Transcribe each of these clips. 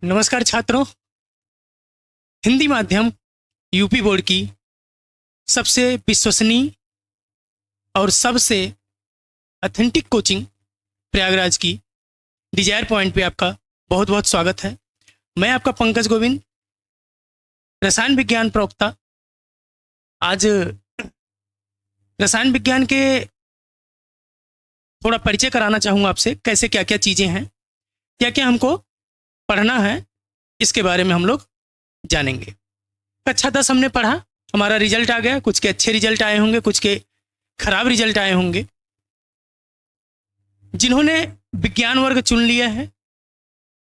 नमस्कार छात्रों। हिंदी माध्यम यूपी बोर्ड की सबसे विश्वसनीय और सबसे ऑथेंटिक कोचिंग प्रयागराज की डिजायर पॉइंट पे आपका बहुत बहुत स्वागत है। मैं आपका पंकज गोविंद, रसायन विज्ञान प्रवक्ता। आज रसायन विज्ञान के थोड़ा परिचय कराना चाहूँगा आपसे, कैसे क्या क्या चीज़ें हैं, क्या क्या हमको पढ़ना है, इसके बारे में हम लोग जानेंगे। कक्षा 10 हमने पढ़ा, हमारा रिजल्ट आ गया। कुछ के अच्छे रिजल्ट आए होंगे, कुछ के खराब रिजल्ट आए होंगे। जिन्होंने विज्ञान वर्ग चुन लिया है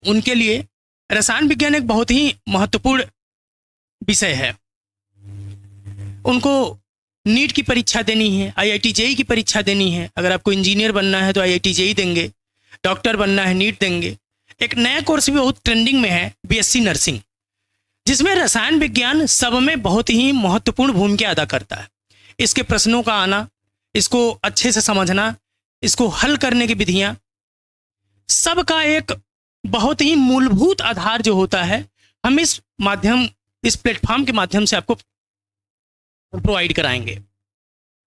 उनके लिए रसायन विज्ञान एक बहुत ही महत्वपूर्ण विषय है। उनको नीट की परीक्षा देनी है, आईआईटी जेईई की परीक्षा देनी है। अगर आपको इंजीनियर बनना है तो आईआईटी जेईई देंगे, डॉक्टर बनना है नीट देंगे। एक नया कोर्स भी बहुत ट्रेंडिंग में है, बीएससी नर्सिंग, जिसमें रसायन विज्ञान सब में बहुत ही महत्वपूर्ण भूमिका अदा करता है। इसके प्रश्नों का आना, इसको अच्छे से समझना, इसको हल करने की विधियां, सबका एक बहुत ही मूलभूत आधार जो होता है, हम इस प्लेटफॉर्म के माध्यम से आपको प्रोवाइड कराएंगे।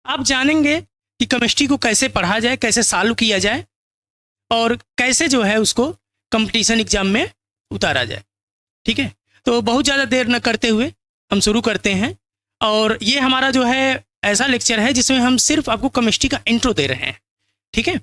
आप जानेंगे कि केमिस्ट्री को कैसे पढ़ा जाए, कैसे सॉल्व किया जाए और कैसे जो है उसको कंपटीशन एग्जाम में उतारा जाए। ठीक है, तो बहुत ज़्यादा देर न करते हुए हम शुरू करते हैं। और ये हमारा जो है ऐसा लेक्चर है जिसमें हम सिर्फ आपको केमिस्ट्री का इंट्रो दे रहे हैं। ठीक है,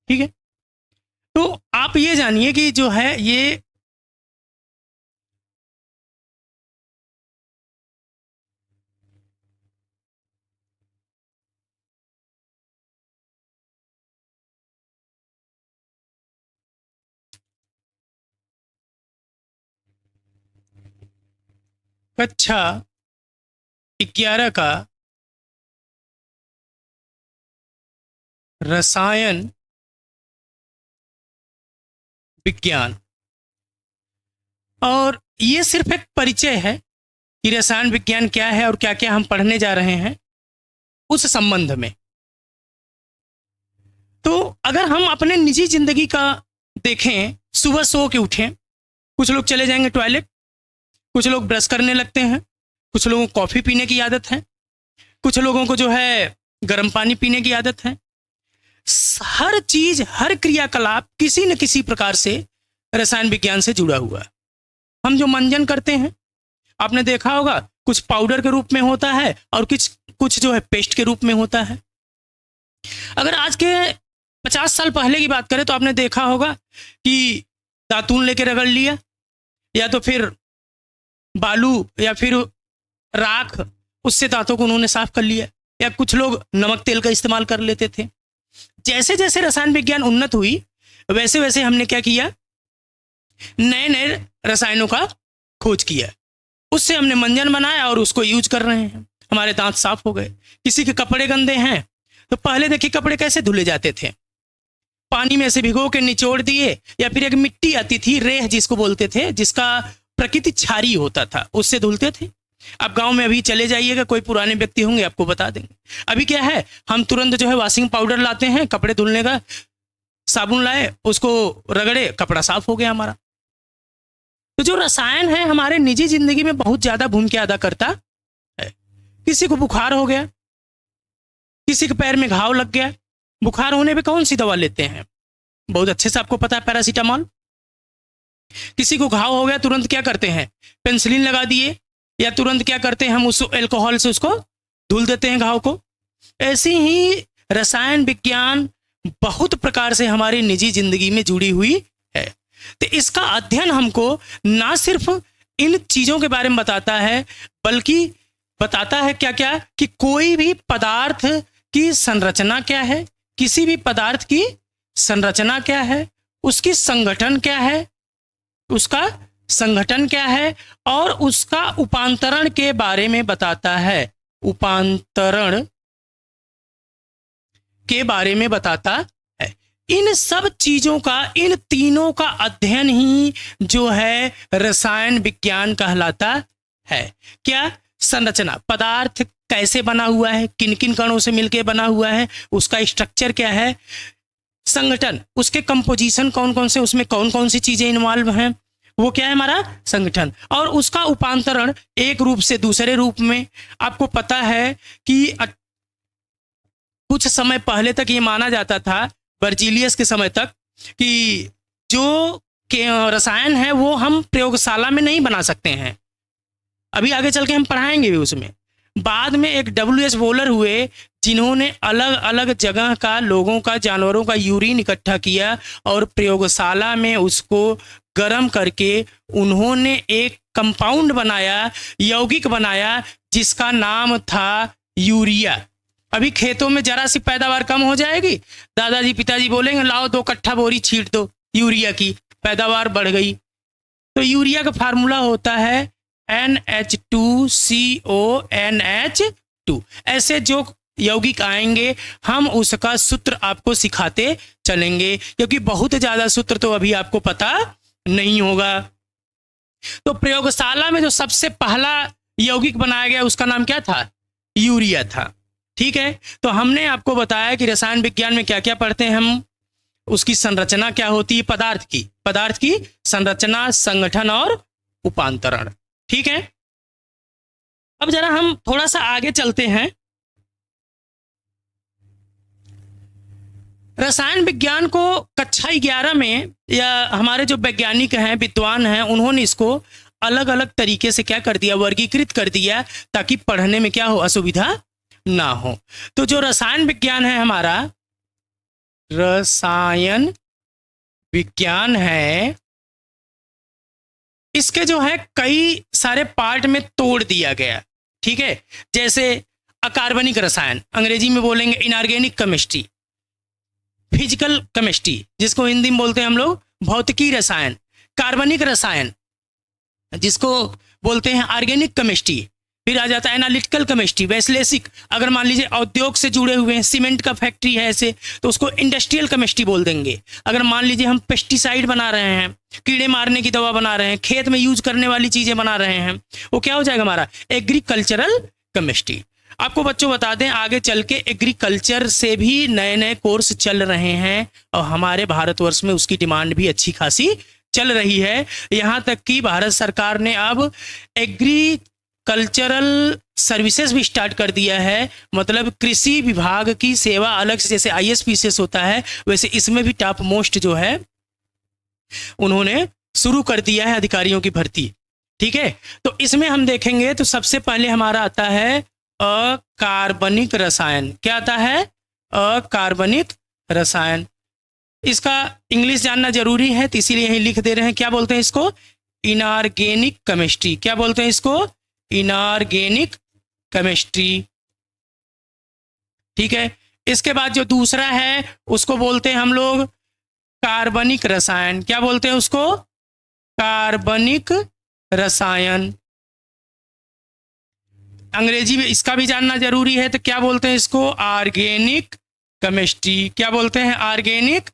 ठीक है। तो आप ये जानिए कि जो है ये कक्षा 11 का रसायन विज्ञान, और ये सिर्फ एक परिचय है कि रसायन विज्ञान क्या है और क्या क्या हम पढ़ने जा रहे हैं उस संबंध में। तो अगर हम अपने निजी जिंदगी का देखें, सुबह सो के उठें, कुछ लोग चले जाएंगे टॉयलेट, कुछ लोग ब्रश करने लगते हैं, कुछ लोगों को कॉफ़ी पीने की आदत है, कुछ लोगों को जो है गर्म पानी पीने की आदत है। हर चीज, हर क्रियाकलाप किसी न किसी प्रकार से रसायन विज्ञान से जुड़ा हुआ है। हम जो मंजन करते हैं, आपने देखा होगा, कुछ पाउडर के रूप में होता है और कुछ कुछ जो है पेस्ट के रूप में होता है। अगर आज के 50 साल पहले की बात करें तो आपने देखा होगा कि दातून लेके रगड़ लिया, या तो फिर बालू या फिर राख, उससे दांतों को उन्होंने साफ कर लिया, या कुछ लोग नमक तेल का इस्तेमाल कर लेते थे। जैसे जैसे रसायन विज्ञान उन्नत हुई वैसे वैसे हमने क्या किया, नए नए रसायनों का खोज किया, उससे हमने मंजन बनाया और उसको यूज कर रहे हैं। हमारे दांत साफ हो गए। किसी के कपड़े गंदे हैं तो पहले देखिए कपड़े कैसे धुले जाते थे, पानी में से भिगो के निचोड़ दिए, या फिर एक मिट्टी आती थी, रेह जिसको बोलते थे, जिसका प्रकृति क्षारीय होता था, उससे धुलते थे। आप गांव में अभी चले जाइएगा, कोई पुराने व्यक्ति होंगे आपको बता देंगे। अभी क्या है, हम तुरंत जो है वॉशिंग पाउडर लाते हैं, कपड़े धुलने का साबुन लाए, उसको रगड़े, कपड़ा साफ हो गया हमारा। तो जो रसायन है हमारे निजी जिंदगी में बहुत ज्यादा भूमिका अदा करता है। किसी को बुखार हो गया, किसी के पैर में घाव लग गया, बुखार होने पे कौन सी दवा लेते हैं, बहुत अच्छे से आपको पता है, पैरासीटामॉल। किसी को घाव हो गया, तुरंत क्या करते हैं, पेंसिलिन लगा दिए, या तुरंत क्या करते हैं, हम उस अल्कोहल से उसको धुल देते हैं घाव को। ऐसे ही रसायन विज्ञान बहुत प्रकार से हमारी निजी जिंदगी में जुड़ी हुई है। तो इसका अध्ययन हमको ना सिर्फ इन चीजों के बारे में बताता है, बल्कि बताता है क्या क्या, कि कोई भी पदार्थ की संरचना क्या है, किसी भी पदार्थ की संरचना क्या है, उसकी संगठन क्या है, उसका संगठन क्या है, और उसका उपांतरण के बारे में बताता है। उपांतरण के बारे में बताता है। इन सब चीजों का, इन तीनों का अध्ययन ही जो है रसायन विज्ञान कहलाता है। क्या? संरचना, पदार्थ कैसे बना हुआ है, किन किन कणों से मिलकर बना हुआ है, उसका स्ट्रक्चर क्या है। संगठन, उसके कंपोजिशन कौन कौन से, उसमें कौन कौन सी चीजें इन्वॉल्व हैं, वो क्या है हमारा संगठन। और उसका उपांतरण एक रूप से दूसरे रूप में। आपको पता है कि कुछ समय पहले तक ये माना जाता था, बर्जीलियस के समय तक, कि जो रसायन है वो हम प्रयोगशाला में नहीं बना सकते हैं। अभी आगे चल के हम पढ़ाएंगे भी उसमें। बाद में एक WH वोलर हुए, जिन्होंने अलग अलग जगह का, लोगों का, जानवरों का यूरिन इकट्ठा किया और प्रयोगशाला में उसको गर्म करके उन्होंने एक कंपाउंड बनाया, यौगिक बनाया, जिसका नाम था यूरिया। अभी खेतों में जरा सी पैदावार कम हो जाएगी, दादाजी पिताजी बोलेंगे लाओ 2 कट्ठा बोरी छींट दो यूरिया की, पैदावार बढ़ गई। तो यूरिया का फार्मूला होता है NH2CONH2। ऐसे जो यौगिक आएंगे हम उसका सूत्र आपको सिखाते चलेंगे, क्योंकि बहुत ज़्यादा सूत्र तो अभी आपको पता नहीं होगा। तो प्रयोगशाला में जो सबसे पहला यौगिक बनाया गया उसका नाम क्या था? यूरिया था। ठीक है, तो हमने आपको बताया कि रसायन विज्ञान में क्या क्या पढ़ते हैं हम, उसकी संरचना क्या होती है, पदार्थ की संरचना, संगठन और उपांतरण। ठीक है, अब जरा हम थोड़ा सा आगे चलते हैं। रसायन विज्ञान को कक्षा 11 में, या हमारे जो वैज्ञानिक हैं, विद्वान हैं, उन्होंने इसको अलग अलग तरीके से क्या कर दिया, वर्गीकृत कर दिया, ताकि पढ़ने में क्या हो, असुविधा ना हो। तो जो रसायन विज्ञान है हमारा, रसायन विज्ञान है, इसके जो है कई सारे पार्ट में तोड़ दिया गया। ठीक है, जैसे अकार्बनिक रसायन, अंग्रेजी में बोलेंगे इनऑर्गेनिक केमिस्ट्री, फिजिकल केमिस्ट्री, जिसको हिंदी में बोलते हैं हम लोग भौतिकी रसायन, कार्बनिक रसायन, जिसको बोलते हैं ऑर्गेनिक केमिस्ट्री। फिर आ जाता है एनालिटिकल केमिस्ट्री, वैश्लेषिक, अगर मान लीजिए औद्योग से जुड़े हुए हैं, सीमेंट का फैक्ट्री है ऐसे, तो उसको इंडस्ट्रियल केमिस्ट्री बोल देंगे। अगर मान लीजिए हम पेस्टिसाइड बना रहे हैं, कीड़े मारने की दवा बना रहे हैं, खेत में यूज करने वाली चीजें बना रहे हैं, वो क्या हो जाएगा हमारा एग्रीकल्चरल केमिस्ट्री। आपको बच्चों बता दें, आगे चल के एग्रीकल्चर से भी नए नए कोर्स चल रहे हैं और हमारे भारतवर्ष में उसकी डिमांड भी अच्छी खासी चल रही है। यहाँ तक कि भारत सरकार ने अब एग्रीकल्चरल सर्विसेज भी स्टार्ट कर दिया है, मतलब कृषि विभाग की सेवा अलग से, जैसे ISPCS होता है वैसे इसमें भी टॉप मोस्ट जो है उन्होंने शुरू कर दिया है अधिकारियों की भर्ती। ठीक है, तो इसमें हम देखेंगे तो सबसे पहले हमारा आता है अकार्बनिक रसायन। क्या आता है? अकार्बनिक रसायन। इसका इंग्लिश जानना जरूरी है, तो इसीलिए यहीं लिख दे रहे हैं। क्या बोलते हैं इसको? Inorganic chemistry. क्या बोलते हैं इसको? Inorganic chemistry. ठीक है, इसके बाद जो दूसरा है उसको बोलते हैं हम लोग कार्बनिक रसायन। क्या बोलते हैं उसको? कार्बनिक रसायन। अंग्रेजी में इसका भी जानना जरूरी है, तो क्या बोलते हैं इसको? Organic chemistry. क्या बोलते हैं? Organic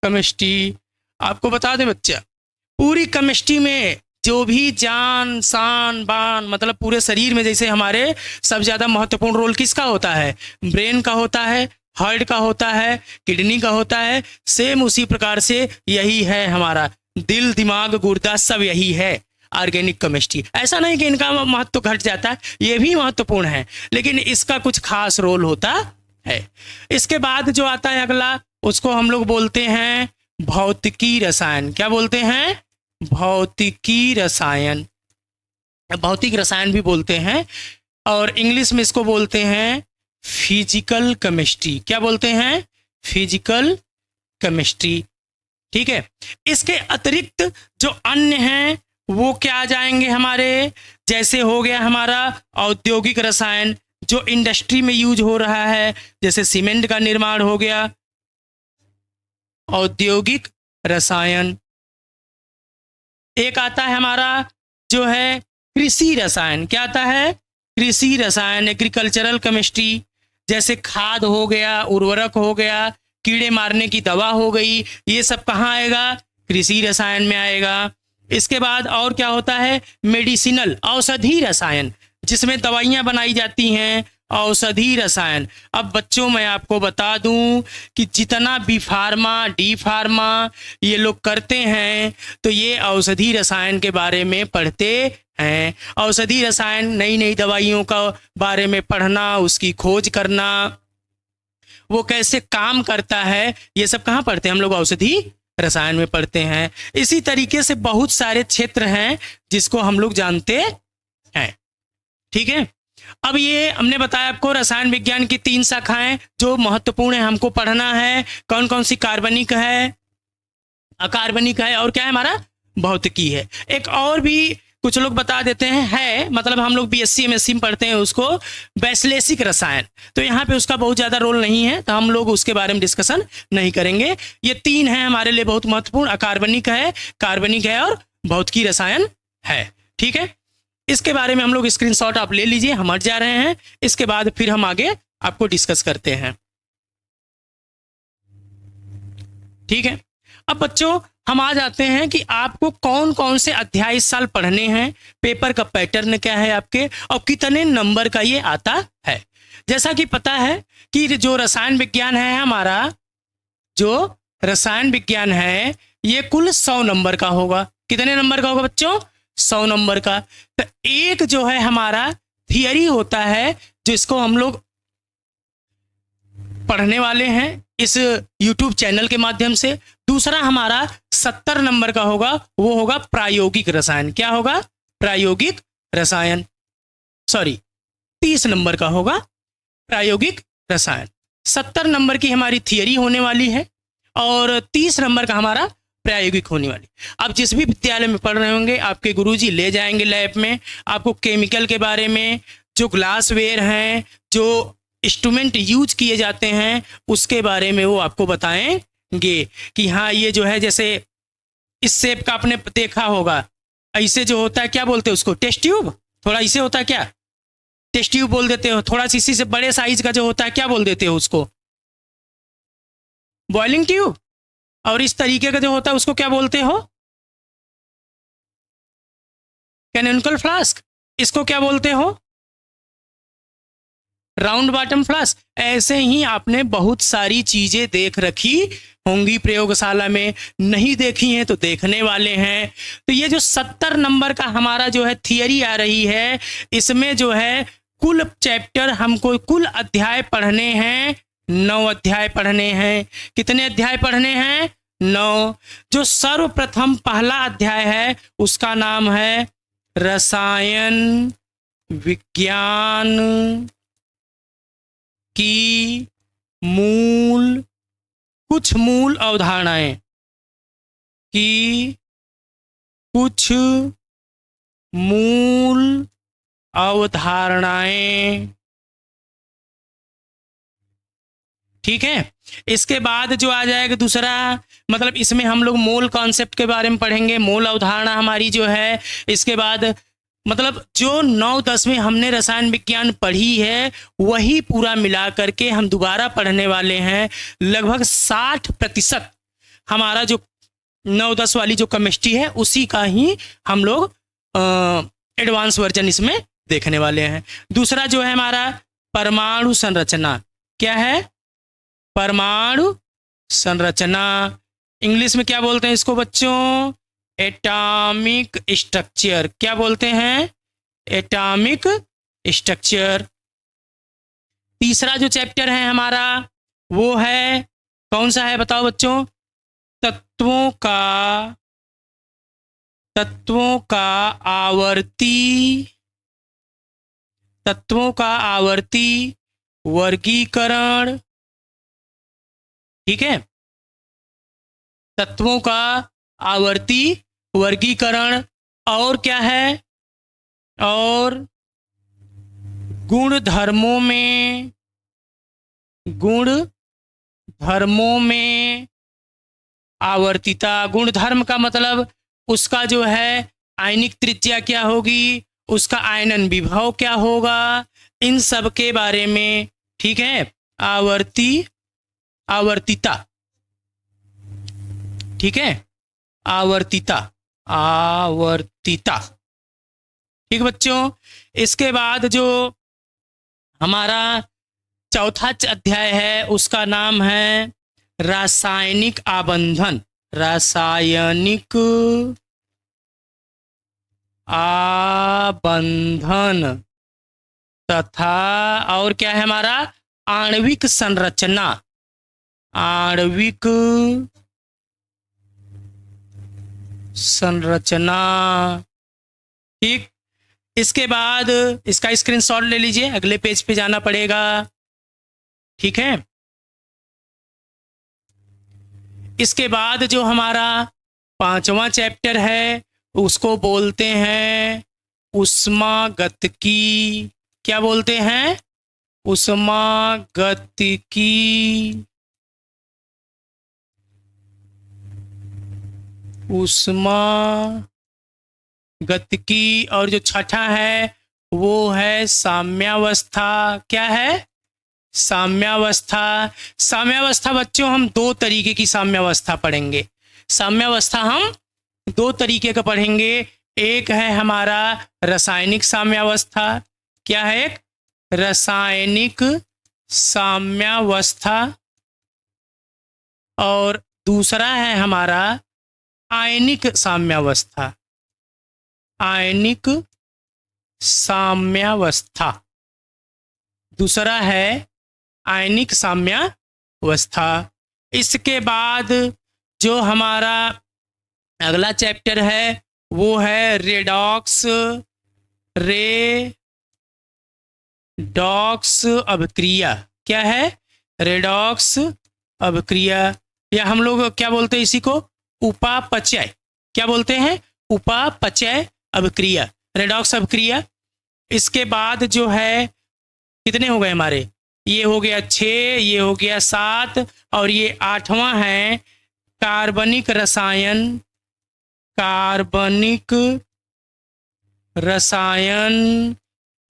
chemistry. आपको बता दें बच्चा, पूरी केमिस्ट्री में जो भी जान शान बान, मतलब पूरे शरीर में, जैसे हमारे सबसे ज़्यादा महत्वपूर्ण रोल किसका होता है? ब्रेन का होता है, हार्ट का होता है, किडनी का होता है। सेम उसी प्रकार से यही है हमारा, दिल, दिमाग, गुर्दा, सब यही है ऑर्गेनिक केमिस्ट्री। ऐसा नहीं कि इनका महत्व घट जाता है, ये भी महत्वपूर्ण है, लेकिन इसका कुछ खास रोल होता है। इसके बाद जो आता है अगला, उसको हम लोग बोलते हैं भौतिकी रसायन। क्या बोलते हैं? भौतिकी रसायन। भौतिक रसायन भी बोलते हैं, और इंग्लिश में इसको बोलते हैं फिजिकल केमिस्ट्री। क्या बोलते हैं? Physical chemistry. ठीक है, इसके अतिरिक्त जो अन्य हैं वो क्या आ जाएंगे हमारे, जैसे हो गया हमारा औद्योगिक रसायन, जो इंडस्ट्री में यूज हो रहा है, जैसे सीमेंट का निर्माण हो गया, औद्योगिक रसायन। एक आता है हमारा जो है कृषि रसायन। क्या आता है? कृषि रसायन, एग्रीकल्चरल केमिस्ट्री, जैसे खाद हो गया, उर्वरक हो गया, कीड़े मारने की दवा हो गई, ये सब कहाँ आएगा? कृषि रसायन में आएगा। इसके बाद और क्या होता है? मेडिसिनल, औषधि रसायन, जिसमें दवाइयाँ बनाई जाती हैं, औषधि रसायन। अब बच्चों मैं आपको बता दूं कि जितना बी फार्मा, डी फार्मा ये लोग करते हैं तो ये औषधि रसायन के बारे में पढ़ते हैं। औषधि रसायन, नई नई दवाइयों का बारे में पढ़ना, उसकी खोज करना, वो कैसे काम करता है, ये सब कहाँ पढ़ते हैं हम लोग? औषधि रसायन में पढ़ते हैं। इसी तरीके से बहुत सारे क्षेत्र हैं जिसको हम लोग जानते हैं। ठीक है, अब ये हमने बताया आपको रसायन विज्ञान की 3 शाखाएं जो महत्वपूर्ण है, हमको पढ़ना है। कौन कौन सी? कार्बनिक है, अकार्बनिक है, और क्या है हमारा? भौतिकी है। एक और भी कुछ लोग बता देते हैं, है मतलब हम लोग बीएससी एमएससी में पढ़ते हैं उसको, वैश्लेषिक रसायन। तो यहाँ पे उसका बहुत ज़्यादा रोल नहीं है, तो हम लोग उसके बारे में डिस्कशन नहीं करेंगे। ये 3 हैं हमारे लिए बहुत महत्वपूर्ण, अकार्बनिक है, कार्बनिक है और भौतिकी रसायन है। ठीक है, इसके बारे में हम लोग स्क्रीनशॉट आप ले लीजिए, हम हट जा रहे हैं। इसके बाद फिर हम आगे आपको डिस्कस करते हैं। ठीक है, अब बच्चों हम आ जाते हैं कि आपको कौन कौन से अध्याय इस साल पढ़ने हैं, पेपर का पैटर्न क्या है आपके, और कितने नंबर का ये आता है। जैसा कि पता है कि जो रसायन विज्ञान है हमारा, जो रसायन विज्ञान है ये कुल 100 नंबर का होगा। कितने नंबर का होगा बच्चों? 100 नंबर का। तो एक जो है हमारा थियरी होता है जिसको हम लोग पढ़ने वाले हैं इस YouTube चैनल के माध्यम से। दूसरा हमारा 70 नंबर का होगा, वो होगा प्रायोगिक रसायन। क्या होगा? प्रायोगिक रसायन। सॉरी, 30 नंबर का होगा प्रायोगिक रसायन। 70 नंबर की हमारी थियरी होने वाली है और 30 नंबर का हमारा प्रायोगिक होने वाली। आप जिस भी विद्यालय में पढ़ रहे होंगे आपके गुरुजी ले जाएंगे लैब में, आपको केमिकल के बारे में, जो ग्लासवेयर हैं, जो इंस्ट्रूमेंट यूज किए जाते हैं उसके बारे में वो आपको बताएंगे कि हाँ ये जो है, जैसे इस शेप का आपने देखा होगा, ऐसे जो होता है क्या बोलते हैं उसको? Test tube. थोड़ा ऐसे होता है क्या? टेस्ट ट्यूब बोल देते हो। थोड़ा इसी से बड़े साइज का जो होता है क्या बोल देते हो उसको? Boiling tube. और इस तरीके का जो होता है उसको क्या बोलते हो? Canonical flask. इसको क्या बोलते हो? Round bottom flask. ऐसे ही आपने बहुत सारी चीजें देख रखी होंगी प्रयोगशाला में, नहीं देखी हैं तो देखने वाले हैं। तो ये जो 70 नंबर का हमारा जो है थियरी आ रही है, इसमें जो है कुल चैप्टर हमको, कुल अध्याय पढ़ने हैं, 9 अध्याय पढ़ने हैं। कितने अध्याय पढ़ने हैं? 9। जो सर्वप्रथम पहला अध्याय है उसका नाम है रसायन विज्ञान की कुछ मूल अवधारणाएं, की कुछ मूल अवधारणाएं। ठीक है, इसके बाद जो आ जाएगा दूसरा, मतलब इसमें हम लोग मोल कॉन्सेप्ट के बारे में पढ़ेंगे, मोल अवधारणा हमारी जो है। इसके बाद मतलब जो 9-10 में हमने रसायन विज्ञान पढ़ी है वही पूरा मिला करके हम दोबारा पढ़ने वाले हैं। लगभग 60% हमारा जो 9-10 वाली जो केमिस्ट्री है उसी का ही हम लोग एडवांस वर्जन इसमें देखने वाले हैं। दूसरा जो है हमारा परमाणु संरचना। क्या है? परमाणु संरचना। इंग्लिश में क्या बोलते हैं इसको बच्चों? Atomic structure. क्या बोलते हैं? Atomic structure. तीसरा जो चैप्टर है हमारा वो है, कौन सा है बताओ बच्चों? तत्वों का आवर्ती वर्गीकरण। ठीक है, तत्वों का आवर्ती वर्गीकरण। और क्या है? और गुणधर्मों में आवर्तिता। गुणधर्म का मतलब उसका जो है आयनिक त्रिज्या क्या होगी, उसका आयनन विभव क्या होगा, इन सब के बारे में। ठीक है, आवर्तिता, ठीक है, आवर्तिता, आवर्तिता, ठीक बच्चों। इसके बाद जो हमारा चौथा अध्याय है उसका नाम है रासायनिक आबंधन, रासायनिक आबंधन तथा और क्या है हमारा आणविक संरचना, आणविक संरचना, ठीक। इसके बाद इसका स्क्रीनशॉट ले लीजिए, अगले पेज पे जाना पड़ेगा, ठीक है। इसके बाद जो हमारा पांचवा चैप्टर है उसको बोलते हैं ऊष्मागतिकी, क्या बोलते हैं, ऊष्मागतिकी, ऊष्मागतिकी। और जो छठा है वो है साम्यावस्था, क्या है, साम्यावस्था। साम्यावस्था बच्चों हम दो तरीके की साम्यावस्था पढ़ेंगे, साम्यावस्था हम दो तरीके का पढ़ेंगे। एक है हमारा रासायनिक साम्यावस्था, क्या है, एक रासायनिक साम्यावस्था, और दूसरा है हमारा आयनिक साम्यावस्था, आयनिक साम्यावस्था, दूसरा है आयनिक साम्यावस्था। इसके बाद जो हमारा अगला चैप्टर है वो है रेडॉक्स, रेडॉक्स अभिक्रिया, क्या है, रेडॉक्स अभिक्रिया, या हम लोग क्या बोलते हैं इसी को, उपापचय, क्या बोलते हैं, उपापचय अभिक्रिया, रेडॉक्स अभिक्रिया। इसके बाद जो है कितने हो गए हमारे, ये हो गया 6, ये हो गया 7, और ये 8वां है कार्बनिक रसायन, कार्बनिक रसायन।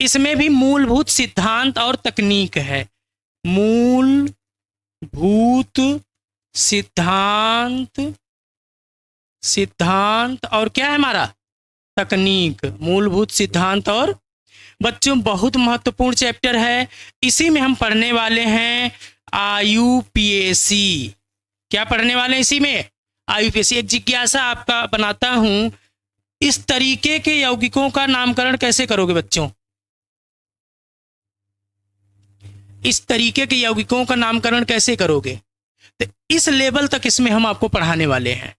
इसमें भी मूलभूत सिद्धांत और तकनीक है, मूलभूत सिद्धांत, सिद्धांत और क्या है हमारा, तकनीक, मूलभूत सिद्धांत। और बच्चों बहुत महत्वपूर्ण चैप्टर है, इसी में हम पढ़ने वाले हैं आईयूपीएसी, क्या पढ़ने वाले हैं इसी में, आईयूपीएसी। एक जिज्ञासा आपका बनाता हूं, इस तरीके के यौगिकों का नामकरण कैसे करोगे बच्चों, इस तरीके के यौगिकों का नामकरण कैसे करोगे, तो इस लेवल तक इसमें हम आपको पढ़ाने वाले हैं,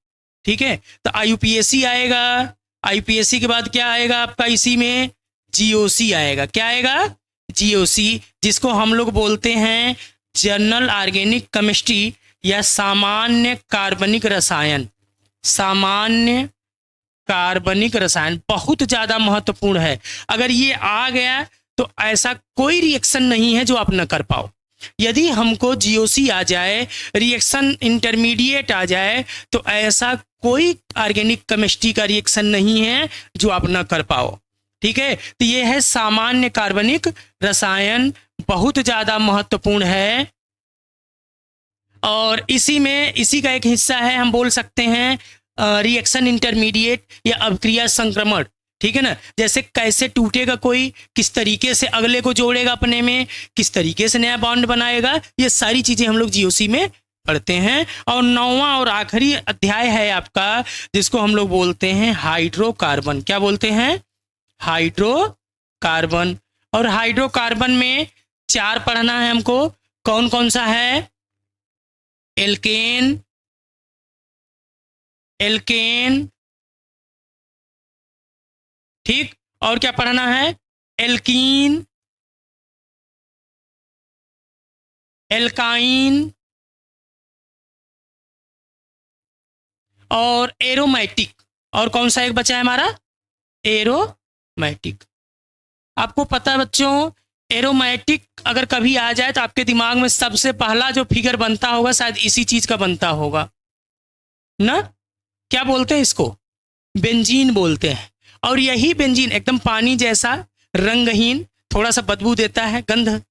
ठीक है। तो आईयूपीएसी आएगा, आईयूपीएसी के बाद क्या आएगा आपका इसी में, जीओसी आएगा, क्या आएगा, जीओसी, जिसको हम लोग बोलते हैं जनरल ऑर्गेनिक केमिस्ट्री या सामान्य कार्बनिक रसायन, सामान्य कार्बनिक रसायन। बहुत ज़्यादा महत्वपूर्ण है, अगर ये आ गया तो ऐसा कोई रिएक्शन नहीं है जो आप न कर पाओ। यदि हमको जीओसी आ जाए, रिएक्शन इंटरमीडिएट आ जाए, तो ऐसा कोई ऑर्गेनिक केमिस्ट्री का रिएक्शन नहीं है जो आप न कर पाओ, ठीक है। तो ये है सामान्य कार्बनिक रसायन, बहुत ज़्यादा महत्वपूर्ण है। और इसी में इसी का एक हिस्सा है, हम बोल सकते हैं रिएक्शन इंटरमीडिएट या अभिक्रिया संक्रमण, ठीक है ना। जैसे कैसे टूटेगा कोई, किस तरीके से अगले को जोड़ेगा अपने में, किस तरीके से नया बॉन्ड बनाएगा, ये सारी चीज़ें हम लोग जीओसी में पढ़ते हैं। और 9वां और आखिरी अध्याय है आपका जिसको हम लोग बोलते हैं हाइड्रोकार्बन, क्या बोलते हैं, हाइड्रोकार्बन। और हाइड्रोकार्बन में 4 पढ़ना है हमको, कौन कौन सा है, एल्केन, एल्केन, ठीक, और क्या पढ़ना है, एल्कीन, एल्काइन और एरोमेटिक। और कौन सा एक बचा है हमारा, एरोमेटिक। आपको पता है बच्चों, एरोमेटिक अगर कभी आ जाए तो आपके दिमाग में सबसे पहला जो फिगर बनता होगा शायद इसी चीज का बनता होगा ना, क्या बोलते हैं इसको, बेंजीन बोलते हैं। और यही बेंजीन एकदम पानी जैसा रंगहीन, थोड़ा सा बदबू देता है, गंध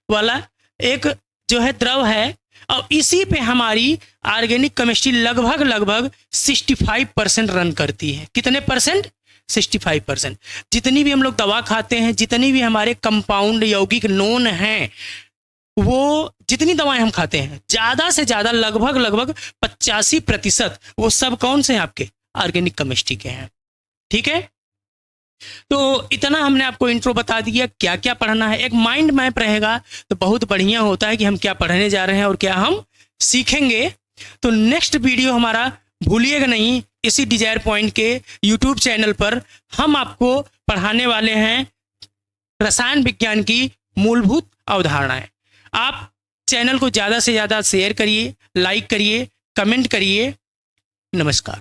वाला एक जो है द्रव है, और इसी पे हमारी ऑर्गेनिक केमिस्ट्री लगभग 65% रन करती है। कितने परसेंट? 65%। जितनी भी हम लोग दवा खाते हैं, जितनी भी हमारे कंपाउंड यौगिक नोन हैं, वो जितनी दवाएं हम खाते हैं ज़्यादा से ज़्यादा लगभग 85% वो सब कौन से हैं? आपके ऑर्गेनिक केमिस्ट्री के हैं। ठीक है, तो इतना हमने आपको इंट्रो बता दिया, क्या क्या पढ़ना है। एक माइंड मैप रहेगा तो बहुत बढ़िया होता है कि हम क्या पढ़ने जा रहे हैं और क्या हम सीखेंगे। तो नेक्स्ट वीडियो हमारा भूलिएगा नहीं, इसी डिजायर पॉइंट के यूट्यूब चैनल पर हम आपको पढ़ाने वाले हैं रसायन विज्ञान की मूलभूत अवधारणाएं। आप चैनल को ज़्यादा से ज़्यादा शेयर करिए, लाइक करिए, कमेंट करिए। नमस्कार।